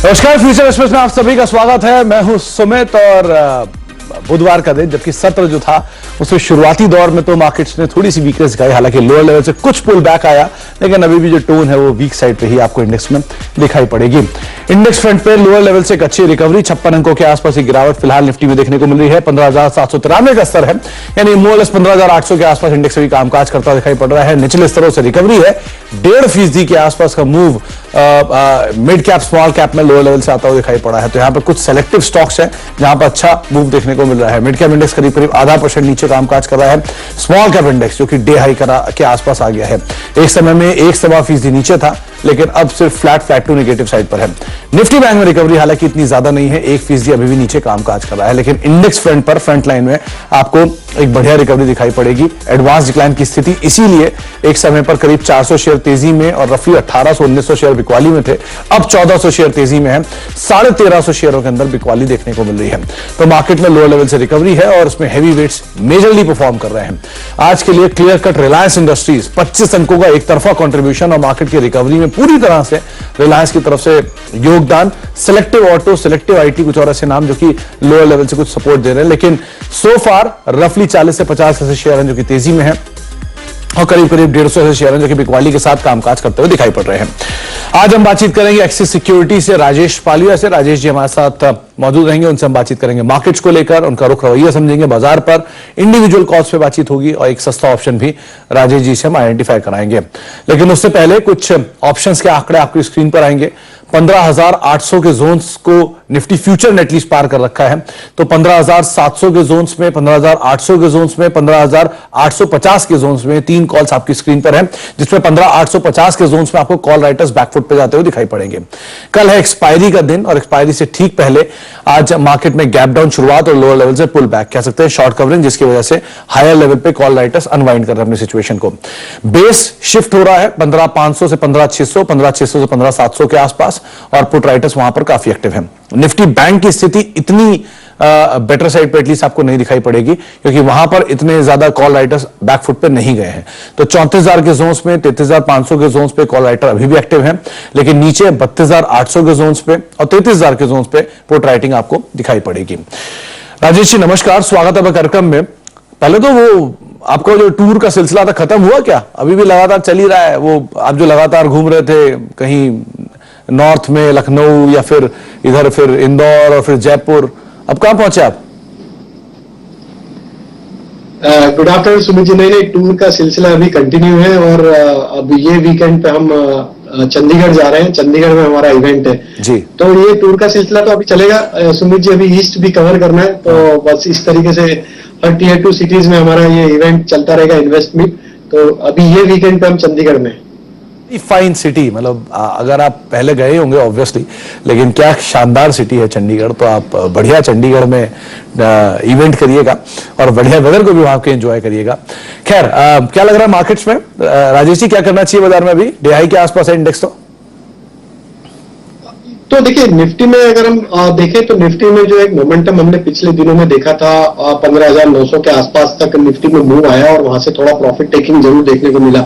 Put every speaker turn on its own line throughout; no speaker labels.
नमस्कार, future express में आप सभी का स्वागत है। मैं हूं सुमित और बुधवार का दिन, जबकि सत्र जो था उसमें शुरुआती दौर में तो मार्केट्स ने थोड़ी सी वीकनेस दिखाई, हालांकि लोअर लेवल से कुछ पुल बैक आया, लेकिन अभी भी जो टोन है वो वीक साइड पे ही आपको इंडेक्स में दिखाई पड़ेगी। इंडेक्स फ्रंट पे लोअर लेवल से एक अच्छी रिकवरी, 56 अंकों के आसपास की गिरावट फिलहाल निफ्टी में देखने को मिल रही है। 15,793 का स्तर है, यानी मोरलेस 15,800 के आसपास इंडेक्स भी कामकाज करता दिखाई पड़ रहा है। निचले स्तरों से रिकवरी है, 1.5% के आसपास का move mid cap small cap में लोअर लेवल से आता हुआ दिखाई पड़ा है। तो यहाँ पे कुछ सेलेक्टिव स्टॉक्स हैं जहां पर अच्छा मूव देखने को मिल रहा है। मिड कैप इंडेक्स करीब करीब 0.5% नीचे कामकाज कर रहा है। स्मॉल कैप इंडेक्स जो कि डे हाई के आसपास आ गया है, एक समय में 1.25% नीचे था, लेकिन अब सिर्फ फ्लैट टू नेगेटिव साइड पर है। निफ्टी बैंक में रिकवरी हालांकि इतनी ज्यादा नहीं है, 1% अभी भी नीचे कामकाज कर रहा है, लेकिन इंडेक्स फ्रंट पर फ्रंट लाइन में आपको एक बढ़िया रिकवरी दिखाई पड़ेगी। एडवांस डिक्लाइन की स्थिति, इसीलिए एक समय पर करीब 400 शेयर तेजी में और रफली 1800-1900 शेयर बिकवाली में थे, अब 1400 शेयर तेजी में है। 1350 शेयरों के अंदर बिकवाली देखने को मिल रही है। तो मार्केट में लोअर लेवल से रिकवरी है और उसमें हैवी वेट्स मेजरली परफॉर्म कर रहे हैं। आज के लिए क्लियर कट रिलायंस इंडस्ट्रीज 25 अंकों का एक तरफा कंट्रीब्यूशन और मार्केट की रिकवरी में पूरी तरह से रिलायंस की तरफ से योगदान। सिलेक्टिव ऑटो, सिलेक्टिव आईटी, कुछ और ऐसे नाम जो कि लोअर लेवल से कुछ सपोर्ट दे रहे हैं, लेकिन सो फार रफली 40 से 50 ऐसे शेयर हैं जो कि तेजी में है और करीब करीब 150 ऐसे शेयर हैं जो कि बिकवाली के साथ कामकाज करते हुए दिखाई पड़ रहे हैं। आज हम बातचीत करेंगे एक्सिस सिक्योरिटी से राजेश पालिया से। राजेश जी हमारे साथ मौजूद रहेंगे, उनसे हम बातचीत करेंगे मार्केट्स को लेकर, उनका रुख रवैया समझेंगे बाजार पर, इंडिविजुअल कॉल्स पे बातचीत होगी और एक सस्ता ऑप्शन भी राजेश जी से हम आइडेंटिफाई कराएंगे। लेकिन उससे पहले कुछ ऑप्शंस के आंकड़े आपकी स्क्रीन पर आएंगे। 15,800 के जोन्स को निफ्टी फ्यूचर ने एटलीस्ट पार कर रखा है, तो 15,700 के जोन्स में, 15,800 के जोन्स में, 15,850 के जोन्स में 3 कॉल्स आपकी स्क्रीन पर हैं, जिसमें 15,850 के जोन्स में आपको कॉल राइटर्स बैकफुट पे जाते हुए दिखाई पड़ेंगे। कल है एक्सपायरी का दिन और एक्सपायरी से ठीक पहले आज मार्केट में गैप डाउन शुरुआत और लोअर लेवल से पुल बैक, कह सकते हैं शॉर्ट कवरिंग, जिसकी वजह से हायर लेवल पे कॉल राइटर्स अनवाइंड कर रहे हैं अपनी सिचुएशन को। बेस शिफ्ट हो रहा है 15,500 से 15,600, 15,600 से 15,700 के आसपास और पुट राइटर्स वहां पर काफी एक्टिव हैं। निफ्टी बैंक की स्थिति इतनी बेटर साइड पे एटलीस्ट आपको नहीं दिखाई पड़ेगी, क्योंकि वहां पर इतने ज्यादा कॉल राइटर्स बैकफुट पे नहीं गए हैं। तो 34,000 के जोन्स में, 33,500 के जोन्स पे कॉल राइटर अभी भी एक्टिव हैं, लेकिन नीचे 32,800 के जोन्स पे और 33,000 के जोन्स पे पुट राइटिंग आपको दिखाई पड़ेगी। राजेश जी नमस्कार, स्वागत है कार्यक्रम में। पहले तो वो आपका जो टूर का सिलसिला था खत्म हुआ क्या? अभी भी लगातार चल ही रहा है वो? आप जो लगातार घूम रहे थे कहीं नॉर्थ में, लखनऊ या फिर इधर, फिर इंदौर और फिर जयपुर, अब कहां पहुंचे आप?
Good afternoon Sumit ji. नहीं, टूर का सिलसिला अभी कंटिन्यू है और अब ये वीकेंड पे हम चंडीगढ़ जा रहे हैं। चंडीगढ़ में हमारा इवेंट है
जी, तो
ये टूर का सिलसिला तो अभी चलेगा सुमित जी। अभी ईस्ट भी कवर करना है, तो बस इस तरीके से हर टीयर 2 सिटीज में हमारा ये इवेंट चलता रहेगा, इन्वेस्ट मीट। तो अभी ये वीकेंड पे हम चंडीगढ़ में।
फाइन सिटी, मतलब अगर आप पहले गए होंगे ऑब्वियसली, लेकिन क्या शानदार सिटी है चंडीगढ़। तो आप बढ़िया चंडीगढ़ में इवेंट करिएगा और बढ़िया वेदर को भी वहां के एंजॉय करिएगा। खैर, क्या लग रहा है मार्केट्स में? राजेश जी क्या करना चाहिए बाजार में? अभी डे हाई के आसपास है इंडेक्स।
तो देखिए निफ्टी में अगर हम देखें तो निफ्टी में जो एक मोमेंटम हमने पिछले दिनों में देखा था, 15,900 के आसपास तक निफ्टी में मूव आया और वहां से थोड़ा प्रॉफिट टेकिंग जरूर देखने को मिला।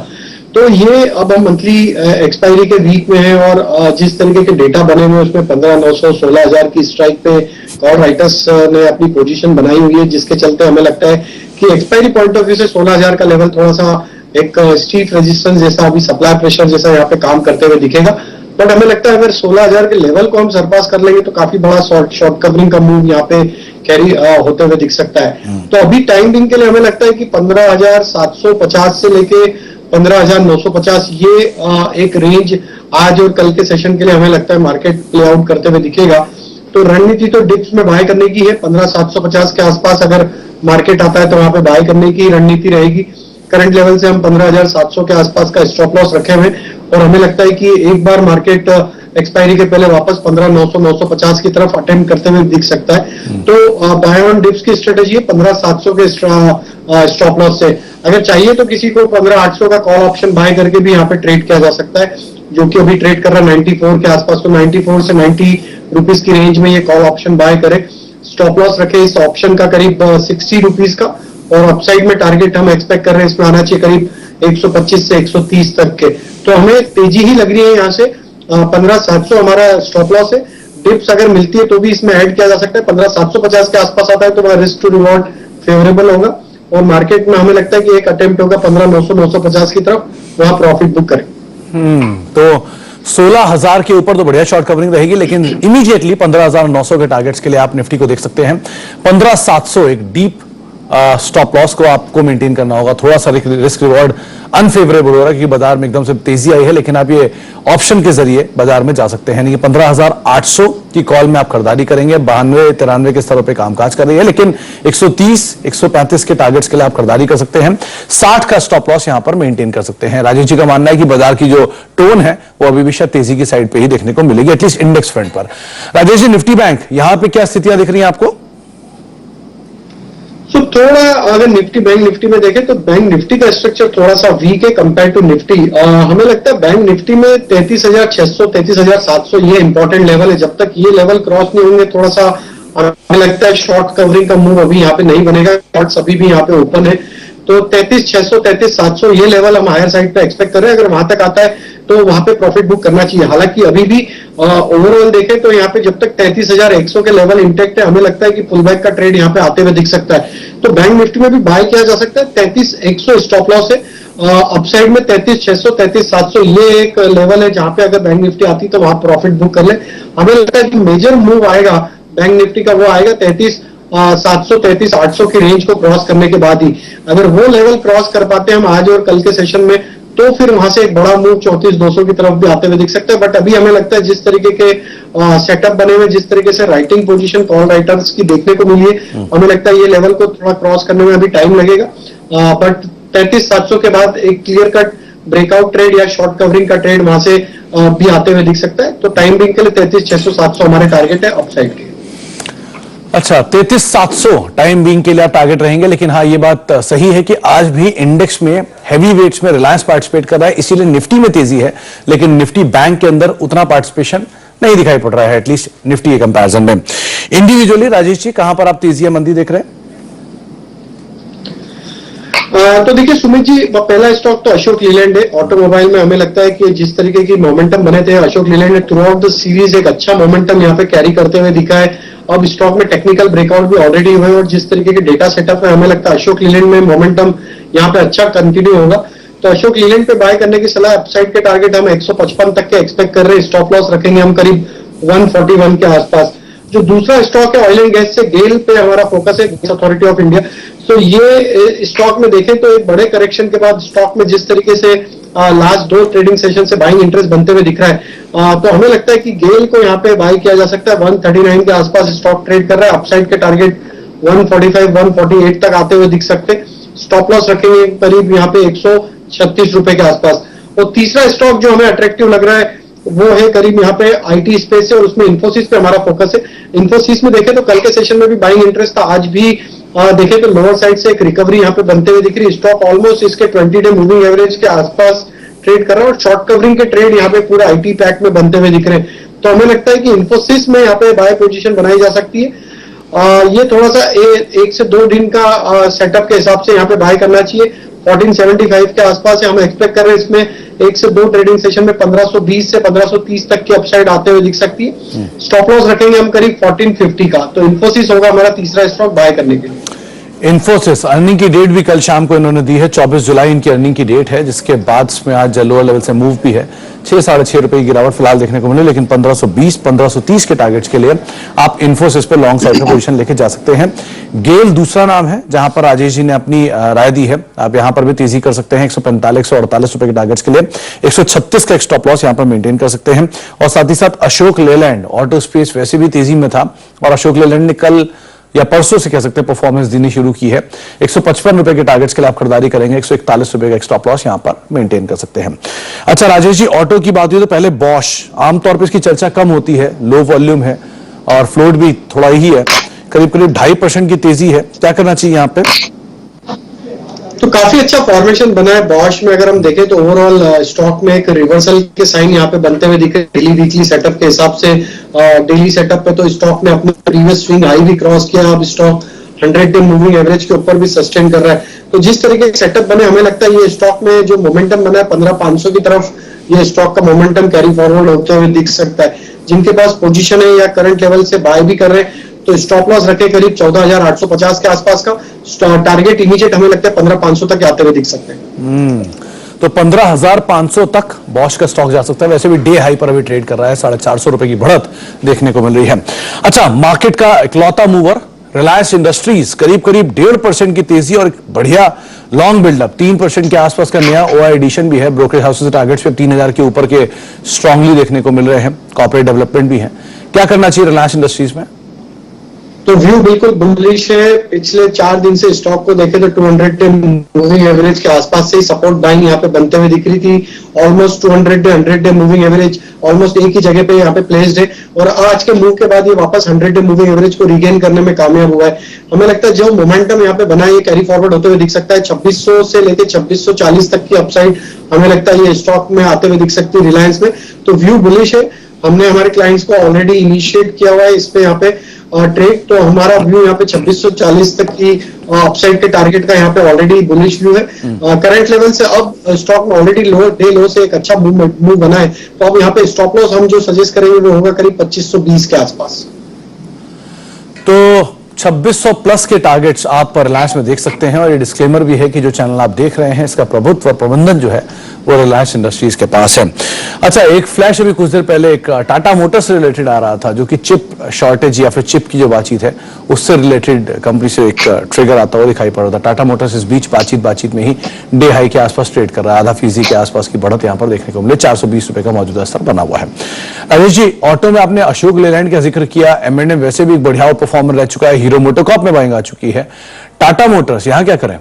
तो ये अब हम मंथली एक्सपायरी के वीक में है और जिस तरीके के डेटा बने हुए उसमें 15,900, 16,000 की स्ट्राइक पे कॉल राइटर्स ने अपनी पोजीशन बनाई हुई है, जिसके चलते हमें लगता है कि एक्सपायरी पॉइंट ऑफ व्यू से 16,000 का लेवल थोड़ा सा एक स्ट्रीट रेजिस्टेंस जैसा, अभी सप्लाई प्रेशर जैसा यहाँ पे काम करते हुए दिखेगा। बट हमें लगता है अगर 16,000 के लेवल को हम सरपास कर लेंगे तो काफी बड़ा शॉर्ट कवरिंग का मूव यहाँ पे कैरी होते हुए दिख सकता है। तो अभी टाइम बिंग के लिए हमें लगता है कि 15,750 से लेके 15,950 ये एक रेंज आज और कल के सेशन के लिए हमें लगता है मार्केट प्ले आउट करते हुए दिखेगा। तो रणनीति तो डिप्स में बाय करने की है। 15,750 के आसपास अगर मार्केट आता है तो वहां पे बाय करने की रणनीति रहेगी। करंट लेवल से हम 15,700 के आसपास का स्टॉप लॉस रखे हुए और हमें लगता है कि एक बार मार्केट एक्सपायरी के पहले वापस 15,900, 950 की तरफ अटेम्प्ट करते हुए दिख सकता है। तो बाय ऑन डिप्स की स्ट्रेटेजी है 15,700 के स्टॉप लॉस से। अगर चाहिए तो किसी को 15,800 का कॉल ऑप्शन बाय करके भी यहाँ पे ट्रेड किया जा सकता है, जो कि अभी ट्रेड कर रहा है 94 के आसपास। तो 94 से 90 रुपीज की रेंज में ये कॉल ऑप्शन बाय करे। स्टॉप लॉस रखे इस ऑप्शन का करीब 60 रुपीज का और अपसाइड में टारगेट हम एक्सपेक्ट कर रहे हैं इसमें आना चाहिए करीब 125 से 130 तक के। तो हमें तेजी ही लग रही है यहाँ से। 15,700 हमारा स्टॉप लॉस है। डिप्स अगर मिलती है तो भी इसमें ऐड किया जा सकता है। 15,750 के आसपास आता है तो वहां रिस्क टू रिवॉर्ड फेवरेबल होगा और मार्केट में हमें लगता है कि एक अटेम्प्ट होगा 15,900 950 की तरफ, वहां प्रॉफिट बुक करें।
तो 16,000 के ऊपर तो बढ़िया शॉर्ट कवरिंग रहेगी, लेकिन इमीडिएटली 15,900 के टारगेट्स के लिए आप निफ्टी को देख सकते हैं। 15,700 एक डीप स्टॉप लॉस को आपको मेंटेन करना होगा। थोड़ा सा रिस्क रिवॉर्ड अनफेवरेबल हो रहा है क्योंकि बाजार में एकदम से तेजी आई है, लेकिन आप ये ऑप्शन के जरिए बाजार में जा सकते हैं। 15,800 की कॉल में आप खरीदारी करेंगे। 92-93 के स्तरों पे कामकाज कर रही है, लेकिन 130-135 के टारगेट्स के लिए आप खरीदारी कर सकते हैं। 60 का स्टॉप लॉस यहां पर मेंटेन कर सकते हैं। राजेश जी का मानना है कि बाजार की जो टोन है वो अभी भी शायद तेजी की साइड पे ही देखने को मिलेगी, एटलीस्ट इंडेक्स फ्रंट पर। राजेश जी, निफ्टी बैंक यहां पर क्या स्थितियां दिख रही है आपको?
तो थोड़ा अगर बैंक निफ्टी में देखें तो बैंक निफ्टी का स्ट्रक्चर थोड़ा सा वीक है कंपेयर टू निफ्टी। हमें लगता है बैंक निफ्टी में 33,600 33,700 ये इंपॉर्टेंट लेवल है। जब तक ये लेवल क्रॉस नहीं होंगे थोड़ा सा हमें लगता है शॉर्ट कवरिंग का मूव अभी यहाँ पे नहीं बनेगा। शॉर्ट्स अभी भी यहाँ पे ओपन है, तो 33,600 33,700 ये लेवल हम हायर साइड पे एक्सपेक्ट कर रहे हैं। अगर वहां तक आता है तो वहां पे प्रॉफिट बुक करना चाहिए। हालांकि अभी भी ओवरऑल देखें तो यहाँ पे जब तक 33,100 के लेवल इंटेक्ट है, हमें लगता है कि पुल बैक का ट्रेड यहाँ पे आते हुए दिख सकता है। तो बैंक निफ्टी में भी बाय किया जा सकता है। 33,100 स्टॉप लॉस है, अपसाइड में 33,600 33,700 ये एक लेवल है जहां पे अगर बैंक निफ्टी आती तो वहां प्रॉफिट बुक कर ले। हमें लगता है कि मेजर मूव आएगा बैंक निफ्टी का, वो आएगा 33,700 33,800 की रेंज को क्रॉस करने के बाद ही। अगर वो लेवल क्रॉस कर पाते हैं हम आज और कल के सेशन में, तो फिर वहां से एक बड़ा मूव 34,200 की तरफ भी आते हुए दिख सकता है। बट अभी हमें लगता है जिस तरीके के सेटअप बने हुए, जिस तरीके से राइटिंग पोजीशन कॉल राइटर्स की देखने को मिली है, हमें लगता है ये लेवल को थोड़ा क्रॉस करने में अभी टाइम लगेगा। बट 33,700 के बाद एक क्लियर कट ब्रेकआउट ट्रेड या शॉर्ट कवरिंग का ट्रेड वहां से भी आते हुए दिख सकता है। तो टाइम बिंग के लिए 33,600 700 हमारे टारगेट है अपसाइड के।
अच्छा, 33,700 टाइम बीइंग के लिए आप टारगेट रहेंगे, लेकिन हाँ ये बात सही है कि आज भी इंडेक्स में हैवी वेट्स में रिलायंस पार्टिसिपेट कर रहा है, इसीलिए निफ्टी में तेजी है। लेकिन निफ्टी बैंक के अंदर उतना पार्टिसिपेशन नहीं दिखाई पड़ रहा है, एटलीस्ट निफ्टी के कंपैरिजन में। इंडिविजुअली राजेश जी, कहां पर आप तेजी या मंदी देख रहे हैं?
तो देखिए सुमित जी, पहला स्टॉक तो अशोक लीलैंड है। ऑटोमोबाइल में हमें लगता है कि जिस तरीके की मोमेंटम बने थे अशोक लीलैंड ने थ्रू आउट द सीरीज एक अच्छा मोमेंटम यहाँ पे कैरी करते हुए दिखा है। अब स्टॉक में टेक्निकल ब्रेकआउट भी ऑलरेडी हुए और जिस तरीके के डेटा सेटअप है, हमें लगता है अशोक लीलैंड में मोमेंटम यहाँ पे अच्छा कंटिन्यू होगा। तो अशोक लीलैंड पे बाय करने की सलाह। अपसाइड के टारगेट हम 155 तक के एक्सपेक्ट कर रहे हैं। स्टॉप लॉस रखेंगे हम करीब 141 के आसपास। जो दूसरा स्टॉक है ऑयल एंड गैस से गेल पे हमारा फोकस है, गैस अथॉरिटी ऑफ इंडिया। तो ये स्टॉक में देखें तो एक बड़े करेक्शन के बाद स्टॉक में जिस तरीके से लास्ट 2 ट्रेडिंग सेशन से बाइंग इंटरेस्ट बनते हुए दिख रहा है, तो हमें लगता है कि गेल को यहाँ पे बाय किया जा सकता है। 139 के आसपास स्टॉक ट्रेड कर रहा है। अपसाइड के टारगेट 145 148 तक आते हुए दिख सकते हैं। स्टॉप लॉस रखेंगे करीब यहाँ पे 136 रुपए के आसपास। और तीसरा स्टॉक जो हमें अट्रैक्टिव लग रहा है वो है करीब यहाँ पे आईटी स्पेस है और उसमें इन्फोसिस पे हमारा फोकस है। इन्फोसिस में देखें तो कल के सेशन में भी बाइंग इंटरेस्ट था, आज भी देखें तो लोअर साइड से एक रिकवरी यहाँ पे बनते हुए दिख रही है। स्टॉक ऑलमोस्ट इसके 20 डे मूविंग एवरेज के आसपास ट्रेड कर रहा है और शॉर्ट कवरिंग के ट्रेड यहाँ पे पूरा आईटी पैक में बनते हुए दिख रहे हैं। तो हमें लगता है कि इन्फोसिस में यहाँ पे बाय पोजीशन बनाई जा सकती है। ये थोड़ा सा 1 से 2 दिन का सेटअप के हिसाब से यहाँ पे बाय करना चाहिए। 1475 के आसपास है, हम एक्सपेक्ट कर रहे हैं इसमें 1 से 2 ट्रेडिंग सेशन में 1520 से 1530 तक की अपसाइड आते हुए दिख सकती है। स्टॉप लॉस रखेंगे हम करीब 1450 का। तो इन्फोसिस होगा हमारा तीसरा स्टॉक बाय करने के लिए।
इन्फोसिस अर्निंग की डेट भी कल शाम को इन्होंने दी है, 24 जुलाई इनकी अर्निंग की डेट है, जिसके बाद इसमें आज लोअर लेवल से मूव भी है। 6 साढ़े 6 रुपए की गिरावट फिलहाल देखने को मिली, लेकिन 1520 1530 के टारगेट्स के लिए आप इन्फोसिस पे लॉन्ग साइड का पोजीशन लेके जा सकते हैं। गेल दूसरा नाम है जहां पर राजेश जी ने अपनी राय दी है। आप यहां पर भी तेजी कर सकते हैं। 145 148 रुपए के टारगेट्स के लिए 136 का एक स्टॉप लॉस यहां पर मेंटेन कर सकते हैं। और साथ ही साथ अशोक लेलैंड ऑटो स्पेस वैसे भी तेजी में था और अशोक लेलैंड ने कल या परसों से कह सकते हैं परफॉर्मेंस देनी शुरू की है। 155 रुपए के टारगेट्स के लिए आप खरीदारी करेंगे। 141 रुपए का एक स्टॉप लॉस यहां पर मेंटेन कर सकते हैं। अच्छा राजेश जी, ऑटो की बात हुई तो पहले बॉश, आमतौर पर इसकी चर्चा कम होती है, लो वॉल्यूम है और फ्लोट भी थोड़ा ही है, करीब करीब 2.5% की तेजी है, क्या करना चाहिए यहाँ पे?
तो काफी अच्छा फॉर्मेशन बना है बॉश में। अगर हम देखें तो ओवरऑल स्टॉक में एक रिवर्सल के साइन यहाँ पे बनते हुए दिखे डेली वीकली सेटअप के हिसाब से। डेली सेटअप पे तो स्टॉक ने अपने प्रीवियस स्विंग हाई भी क्रॉस किया। अब स्टॉक 100 डे मूविंग एवरेज के ऊपर भी सस्टेन कर रहा है। तो जिस तरीके के सेटअप बने, हमें लगता है ये स्टॉक में जो मोमेंटम बना है 15,500 की तरफ ये स्टॉक का मोमेंटम कैरी फॉरवर्ड होते हुए दिख सकता है। जिनके पास पोजीशन है या करंट लेवल से बाय भी कर रहे हैं तो स्टॉप लॉस रखे करीब 14,850 के आसपास का। टारगेट इमीडिएट हमें लगता है 15,500 तक आते हुए दिख सकते हैं।
तो 15,500 तक बॉश का स्टॉक जा सकता है। वैसे भी डे हाई पर अभी ट्रेड कर रहा है, 450 रुपए की बढ़त देखने को मिल रही है। अच्छा, मार्केट का इकलौता मूवर रिलायंस इंडस्ट्रीज करीब करीब 1.5% की तेजी और बढ़िया लॉन्ग बिल्डअप, 3% के आसपास का नया ओआई एडिशन भी है। ब्रोकरेज हाउसेस टारगेट्स पे 3,000 के ऊपर के स्ट्रांगली देखने को मिल रहे हैं। कॉर्पोरेट डेवलपमेंट भी है। क्या करना चाहिए रिलायंस इंडस्ट्रीज में?
तो व्यू बिल्कुल बुलिश है। पिछले 4 दिन से स्टॉक को देखें तो 200 डे मूविंग एवरेज के आसपास से सपोर्ट बाइंग यहाँ पे बनते हुए दिख रही थी। Almost 200 day 100 day moving average almost एक ही जगह पे यहाँ पे प्लेस्ड है और आज के मूव के बाद ये वापस 100 डे मूविंग एवरेज को रिगेन करने में कामयाब हुआ है। हमें लगता है जो मोमेंटम यहाँ पे बना है ये कैरी फॉरवर्ड होते हुए दिख सकता है। 2600 से लेकर 2640 तक की अपसाइड हमें लगता है ये स्टॉक में आते हुए दिख सकती है रिलायंस में। तो व्यू बुलिश है। हमने हमारे क्लाइंट्स को ऑलरेडी इनिशिएट किया हुआ है इस पे यहाँ पे ट्रेड। तो हमारा व्यू यहाँ पे 2640 तक की अपसाइड के टारगेट का यहाँ पे ऑलरेडी बुलिश व्यू है। करंट लेवल से अब स्टॉक में ऑलरेडी डे लो से एक अच्छा मूव बना है। तो अब यहाँ पे स्टॉप लॉस हम जो सजेस्ट करेंगे वो होगा करीब 2520 के आसपास।
तो 2600 प्लस के टारगेट्स आप रिलायंस में देख सकते हैं और ये डिस्क्लेमर भी है कि जो चैनल आप देख रहे हैं इसका प्रभुत्व प्रबंधन जो है वो रिलायंस इंडस्ट्रीज के पास है। अच्छा, एक फ्लैश अभी कुछ देर पहले एक टाटा मोटर्स से रिलेटेड आ रहा था, जो कि चिप शॉर्टेज या फिर चिप की जो बातचीत है उससे रिलेटेड कंपनी से एक ट्रिगर आता हुआ दिखाई पड़ रहा था। टाटा मोटर्स इस बीच बातचीत में ही डे हाई के आसपास ट्रेड कर रहा है। आधा फीसदी के आसपास की बढ़त यहाँ पर देखने को मिले। 420 रुपए का मौजूदा स्तर बना हुआ है। राजेश जी, ऑटो में आपने अशोक लेलैंड का जिक्र किया। M&M वैसे भी एक बढ़िया परफॉर्मर रह चुका है। हीरो मोटोकॉर्प में बाइंग आ चुकी है। टाटा मोटर्स यहाँ क्या करें?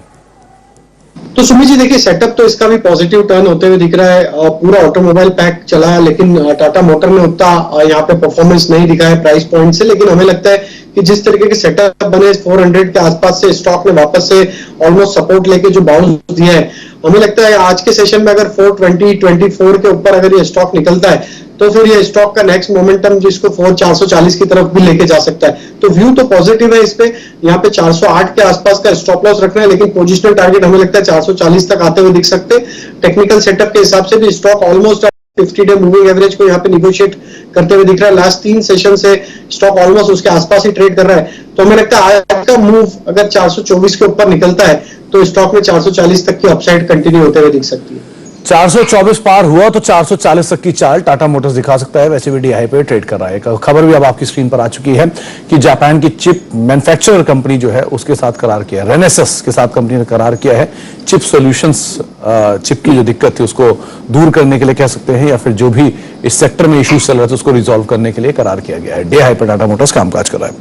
तो सुमित जी देखिए, सेटअप तो इसका भी पॉजिटिव टर्न होते हुए दिख रहा है। पूरा ऑटोमोबाइल पैक चला है लेकिन टाटा मोटर ने उतना यहाँ पे परफॉर्मेंस नहीं दिखा है प्राइस पॉइंट से। लेकिन हमें लगता है कि जिस तरीके के सेटअप बने 400 के आसपास से स्टॉक ने वापस से ऑलमोस्ट सपोर्ट लेके जो बाउंस दिया है, हमें लगता है आज के सेशन में अगर 420-24 के ऊपर अगर ये स्टॉक निकलता है तो फिर ये स्टॉक का नेक्स्ट मोमेंटम जिसको 440 की तरफ भी लेके जा सकता है। तो व्यू तो पॉजिटिव है इस पे। यहाँ पे 408 के आसपास का स्टॉप लॉस रखना है लेकिन पोजिशनल टारगेट हमें लगता है 440 तक आते हुए दिख सकते हैं। टेक्निकल सेटअप के हिसाब से भी stock almost 50 day moving average को यहाँ पे निगोशिएट करते हुए दिख रहा है। लास्ट 3 सेशन से स्टॉक ऑलमोस्ट उसके आसपास ही ट्रेड कर रहा है। तो हमें लगता है आज का मूव अगर 424 के ऊपर निकलता है तो स्टॉक में 440 तक की अपसाइड कंटिन्यू होते हुए दिख सकती है।
424 पार हुआ तो 440 तक की चाल टाटा मोटर्स दिखा सकता है। वैसे भी डी हाई पे ट्रेड कर रहा है। खबर भी अब आपकी स्क्रीन पर आ चुकी है कि जापान की चिप मैन्युफैक्चरर कंपनी जो है उसके साथ करार किया है। रेनेसस के साथ कंपनी ने करार किया है चिप सॉल्यूशंस, चिप की जो दिक्कत थी उसको दूर करने के लिए कह सकते हैं, या फिर जो भी इस सेक्टर में इश्यूज चल रहे थे उसको रिजॉल्व करने के लिए करार किया गया है। डे हाई पर टाटा मोटर्स कामकाज कर रहा है।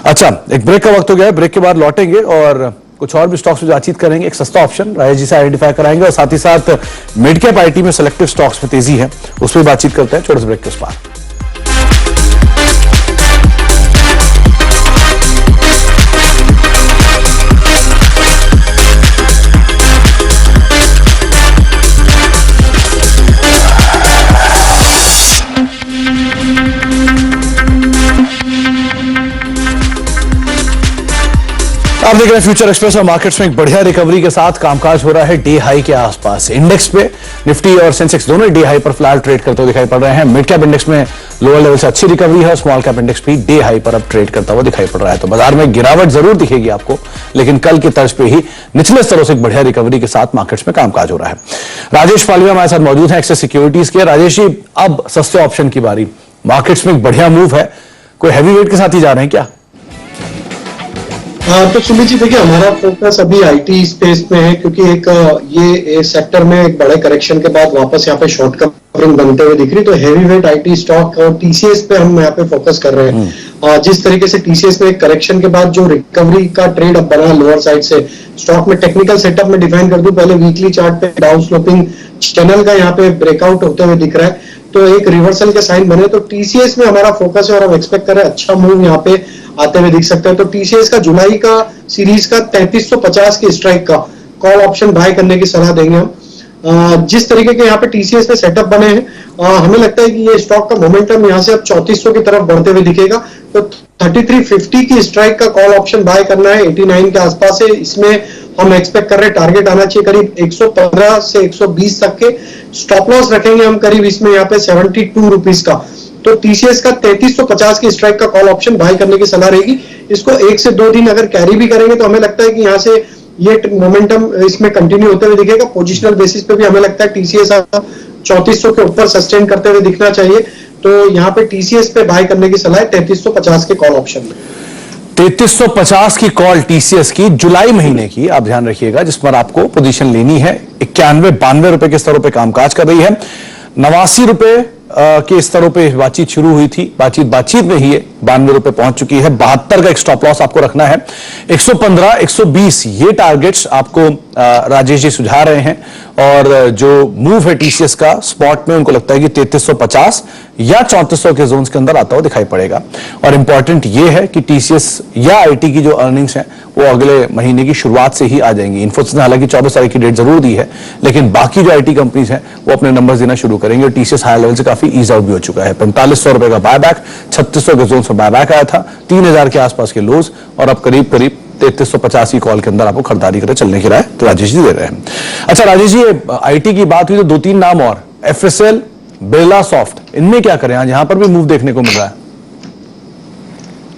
अच्छा, एक ब्रेक का वक्त हो गया है। ब्रेक के बाद लौटेंगे और कुछ और भी स्टॉक्स में बातचीत करेंगे। एक सस्ता ऑप्शन राजेश जी से आइडेंटिफाई कराएंगे और साथ ही साथ मिड कैप आईटी में सेलेक्टिव स्टॉक्स में तेजी है, उस पर बातचीत करते हैं छोटे से ब्रेक के उस पार। आप देख रहे हैं फ्यूचर एक्सप्रेस और मार्केट्स में एक बढ़िया रिकवरी के साथ कामकाज हो रहा है डे हाई के आसपास। इंडेक्स पे निफ्टी और सेंसेक्स दोनों डे हाई पर फिलहाल ट्रेड करते हुए दिखाई पड़ रहे हैं। मिड कैप इंडेक्स में लोअर लेवल से अच्छी रिकवरी है और स्मॉल कैप इंडेक्स भी डे हाई पर अब ट्रेड करता हुआ दिखाई पड़ रहा है। तो बाजार में गिरावट जरूर दिखेगी आपको, लेकिन कल की तर्ज पे ही निचले स्तरों से एक बढ़िया रिकवरी के साथ मार्केट्स में कामकाज हो रहा है। राजेश पालिया हमारे साथ मौजूद है एक्सेस सिक्योरिटीज के। राजेश जी, अब सस्ते ऑप्शन की बारी। मार्केट्स में एक बढ़िया मूव है, कोई हैवी वेट के साथ ही जा रहे हैं क्या?
तो सुमित जी देखिए, हमारा फोकस अभी आईटी स्पेस में है क्योंकि एक ये सेक्टर में एक बड़े करेक्शन के बाद वापस यहाँ पे शॉर्ट कवरिंग बनते हुए दिख रही। तो हैवी वेट आईटी स्टॉक और टीसीएस पे हम यहाँ पे फोकस कर रहे हैं। जिस तरीके से टीसीएस में एक करेक्शन के बाद जो रिकवरी का ट्रेड अब बना लोअर साइड से, स्टॉक में टेक्निकल सेटअप में डिफाइन कर दूं, पहले वीकली चार्ट पे डाउन स्लोपिंग चैनल का यहाँ पे ब्रेकआउट होते हुए दिख रहा है। तो एक रिवर्सल के साइन बने तो टीसीएस में हमारा फोकस है और हम एक्सपेक्ट कर रहे हैं अच्छा मूव यहाँ पे आते हुए दिख सकता है। तो टीसीएस का जुलाई का सीरीज का 3350 की स्ट्राइक का कॉल ऑप्शन बाय करने की सलाह देंगे हम। जिस तरीके के यहाँ पे टीसीएस में सेटअप बने हैं, हमें लगता है कि ये स्टॉक का मोमेंटम यहाँ से अब 3400 की तरफ बढ़ते हुए दिखेगा। तो 3350 की स्ट्राइक का कॉल ऑप्शन बाय करना है, 89 के आसपास है। इसमें हम एक्सपेक्ट कर रहे हैं टारगेट आना चाहिए करीब 115 से 120 तक के। स्टॉप लॉस रखेंगे हम करीब इसमें यहाँ पे 72 रुपीज का। तो टीसीएस का 3350 की स्ट्राइक का कॉल ऑप्शन बाय करने की सलाह रहेगी। इसको 1 से 2 दिन अगर कैरी भी करेंगे तो हमें लगता है कि यहाँ से ये मोमेंटम इसमें कंटिन्यू होते हुए दिखेगा। पोजिशनल बेसिस पे भी हमें लगता है टीसीएस 3400 के ऊपर सस्टेन करते हुए दिखना चाहिए। तो यहाँ पे टीसीएस पे बाय करने की सलाह है 3350 के कॉल ऑप्शन में।
3350 की कॉल टीसीएस की जुलाई महीने की, आप ध्यान रखिएगा, जिस पर आपको पोजीशन लेनी है। 91-92 रुपए के स्तरों पे कामकाज कर रही है। 89 रुपए के स्तरों पे बातचीत शुरू हुई थी, बातचीत में ही 92 रुपए पहुंच चुकी है। 72 का एक स्टॉप लॉस आपको रखना है। 115, 120 ये टारगेट्स आपको राजेश जी सुझा रहे हैं। और जो मूव है टीसीएस का स्पॉट में, उनको लगता है कि 3350 या 3400 के जोन्स के अंदर आता हुआ दिखाई पड़ेगा। और इंपॉर्टेंट ये है कि टीसीएस या आईटी की जो अर्निंग्स हैं वो अगले महीने की शुरुआत से ही आ जाएंगी। इन्फोसिस ने हालांकि 24 तारीख की डेट जरूर दी है, लेकिन बाकी जो आईटी कंपनीज हैं वो अपने नंबर्स देना शुरू करेंगे। और टीसीएस हाई लेवल से काफी ईज आउट भी हो चुका है। 4500 रुपए का बायबैक, 3600 के जोन से बायबैक आया था, 3000 के आसपास के लोज, और अब करीब 3350 की कॉल के अंदर आपको खरीदारी करके चलने की राय तो राजेश जी दे रहे हैं। अच्छा राजेश जी, आईटी की बात हुई तो 2-3 नाम और, एफएसएल, बिरला सॉफ्ट, इनमें क्या करें? आज यहां पर भी मूव देखने को मिल रहा है।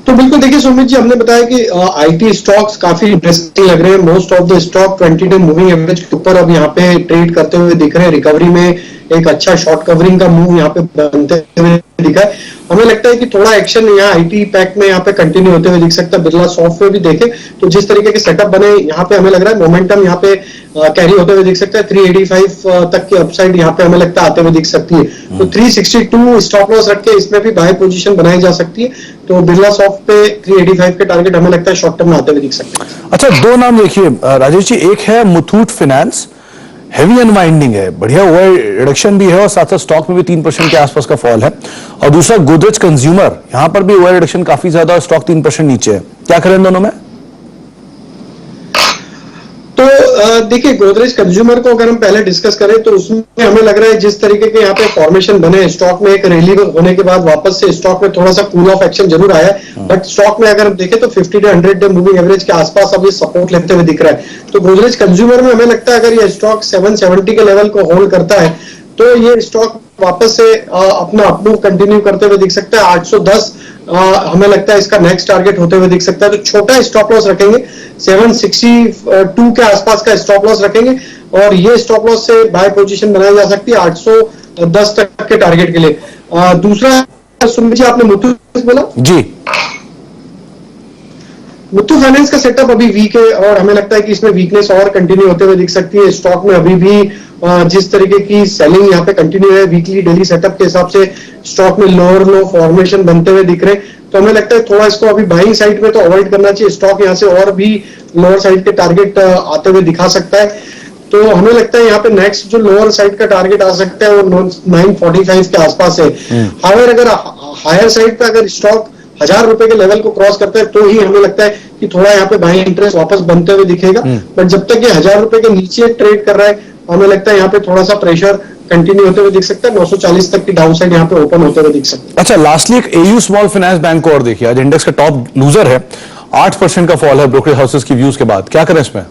तो बिल्कुल देखिए सुमित जी, हमने बताया कि आईटी स्टॉक्स काफी इंटरेस्टिंग लग रहे हैं। Most of the stock 20 day moving average के ऊपर अब यहाँ पे ट्रेड करते हुए दिख रहे हैं। रिकवरी में एक अच्छा शॉर्ट कवरिंग का मूव यहाँ पे बनते हुए दिखा है। हमें लगता है कि थोड़ा एक्शन यहाँ आईटी पैक में यहाँ पे कंटिन्यू होते हुए दिख सकता है। बिरला सॉफ्ट में भी देखें तो जिस तरीके के सेटअप बने यहाँ पे हमें लग रहा है मोमेंटम यहाँ पे कैरी होते हुए दिख सकता है। 385 तक की अपसाइड यहाँ पे हमें लगता है आते हुए दिख सकती है। तो 362 स्टॉप लॉस रख के इसमें भी बाय पोजीशन बनाई जा सकती है। तो बिरला सॉफ्ट पे 385 के टारगेट हमें लगता है शॉर्ट टर्म में आते हुए दिख सकते हैं।
अच्छा, 2 नाम देखिए राजेश जी, एक है मुथूट फाइनेंस, हेवी अनवाइंडिंग है, बढ़िया हुआ रिडक्शन भी है और साथ साथ स्टॉक में भी 3% के आसपास का फॉल है। और दूसरा गोदरेज कंज्यूमर, यहां पर भी हुआ रिडक्शन काफी ज्यादा और स्टॉक 3% नीचे है। क्या करें दोनों में?
तो देखिए गोदरेज कंज्यूमर को अगर हम पहले डिस्कस करें तो उसमें हमें लग रहा है जिस तरीके के यहाँ पे फॉर्मेशन बने स्टॉक में, एक रैली होने के बाद वापस से स्टॉक में थोड़ा सा कूल ऑफ एक्शन जरूर आया है। बट स्टॉक में अगर हम देखें तो 50 डे 100 डे मूविंग एवरेज के आसपास अभी सपोर्ट लेते हुए दिख रहा है। तो गोदरेज कंज्यूमर में हमें लगता है अगर ये स्टॉक 770 के लेवल को होल्ड करता है तो ये स्टॉक वापस से अपना अपमूव कंटिन्यू करते हुए दिख सकता है। 810 हमें लगता है इसका नेक्स्ट टारगेट होते हुए दिख सकता है। तो छोटा स्टॉप लॉस रखेंगे, 762 के आसपास का स्टॉप लॉस रखेंगे और ये स्टॉप लॉस से बाय पोजीशन बनाई जा सकती है 810 तक के टारगेट के लिए। दूसरा सुमित जी, आपने मुथूट बोला
जी,
मुथूट फाइनेंस का सेटअप अभी वीक है और हमें लगता है कि इसमें वीकनेस और कंटिन्यू होते हुए दिख सकती है। स्टॉक में अभी भी जिस तरीके की सेलिंग यहाँ पे कंटिन्यू है, वीकली डेली सेटअप के हिसाब से स्टॉक में लोअर लो फॉर्मेशन बनते हुए दिख रहे हैं। तो हमें लगता है थोड़ा इसको अभी बाइंग साइड में तो अवॉइड करना चाहिए। स्टॉक यहाँ से और भी लोअर साइड के टारगेट आते हुए दिखा सकता है। तो हमें लगता है यहाँ पे नेक्स्ट जो लोअर साइड का टारगेट आ सकता है वो 945 के आसपास है। हायर अगर हायर साइड पे अगर स्टॉक 1000 रुपए के लेवल को क्रॉस करता है तो ही हमें लगता है कि थोड़ा यहाँ पे बाइंग इंटरेस्ट वापस बनते हुए दिखेगा। बट जब तक ये 1000 रुपए के नीचे ट्रेड कर रहा है हमें लगता है यहाँ पे थोड़ा सा प्रेशर कंटिन्यू होते हुए दिख सकता है। 940 तक की डाउन साइड यहाँ पे ओपन होते हुए दिख सकता है।
अच्छा, लास्टली एक एयू स्मॉल फाइनेंस बैंक को और देखिए, आज इंडेक्स का टॉप लूजर है, 8% का फॉल है ब्रोकरेज हाउसेस की व्यूज के बाद। क्या करें इसमें?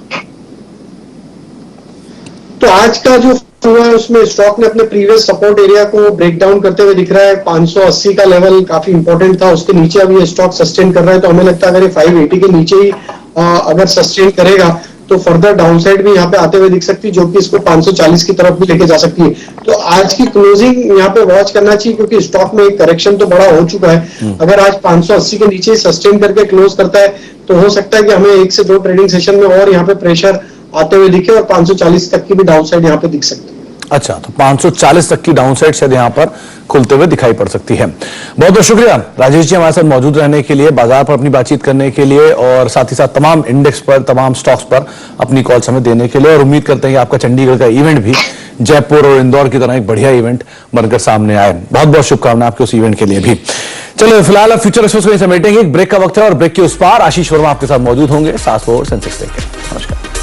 तो आज का जो हुआ है उसमें स्टॉक ने अपने प्रीवियस सपोर्ट एरिया को ब्रेक डाउन करते हुए दिख रहा है। 580 का लेवल काफी इंपॉर्टेंट था, उसके नीचे अभी ये स्टॉक सस्टेन कर रहा है। तो हमें लगता है अगर ये 580 के नीचे ही अगर सस्टेन करेगा तो फर्दर डाउनसाइड भी यहाँ पे आते हुए दिख सकती है, जो कि इसको 540 की तरफ भी लेके जा सकती है। तो आज की क्लोजिंग यहाँ पे वॉच करना चाहिए क्योंकि स्टॉक में एक करेक्शन तो बड़ा हो चुका है। अगर आज 580 के नीचे सस्टेन करके क्लोज करता है तो हो सकता है कि हमें 1 से 2 ट्रेडिंग सेशन में और यहाँ पे प्रेशर आते हुए दिखे और 540 तक की भी डाउनसाइड यहाँ पे दिख सकती है।
अच्छा, तो 540 तक की डाउनसाइड शायद यहां पर खुलते हुए दिखाई पड़ सकती है। बहुत बहुत शुक्रिया राजेश जी हमारे साथ मौजूद रहने के लिए, बाजार पर अपनी बातचीत करने के लिए और साथ ही साथ तमाम इंडेक्स पर, तमाम स्टॉक्स पर अपनी कॉल हमें देने के लिए। और उम्मीद करते हैं कि आपका चंडीगढ़ का इवेंट भी जयपुर और इंदौर की तरह एक बढ़िया इवेंट बनकर सामने आए। बहुत बहुत शुभकामनाएं आपके उस इवेंट के लिए भी। चलो फिलहाल अब फ्यूचर एक्सप्रेस को समेटेंगे, एक ब्रेक का वक्त है और ब्रेक के उस पार आशीष वर्मा आपके साथ मौजूद होंगे। 7 सेंसेक्स देखें। नमस्कार।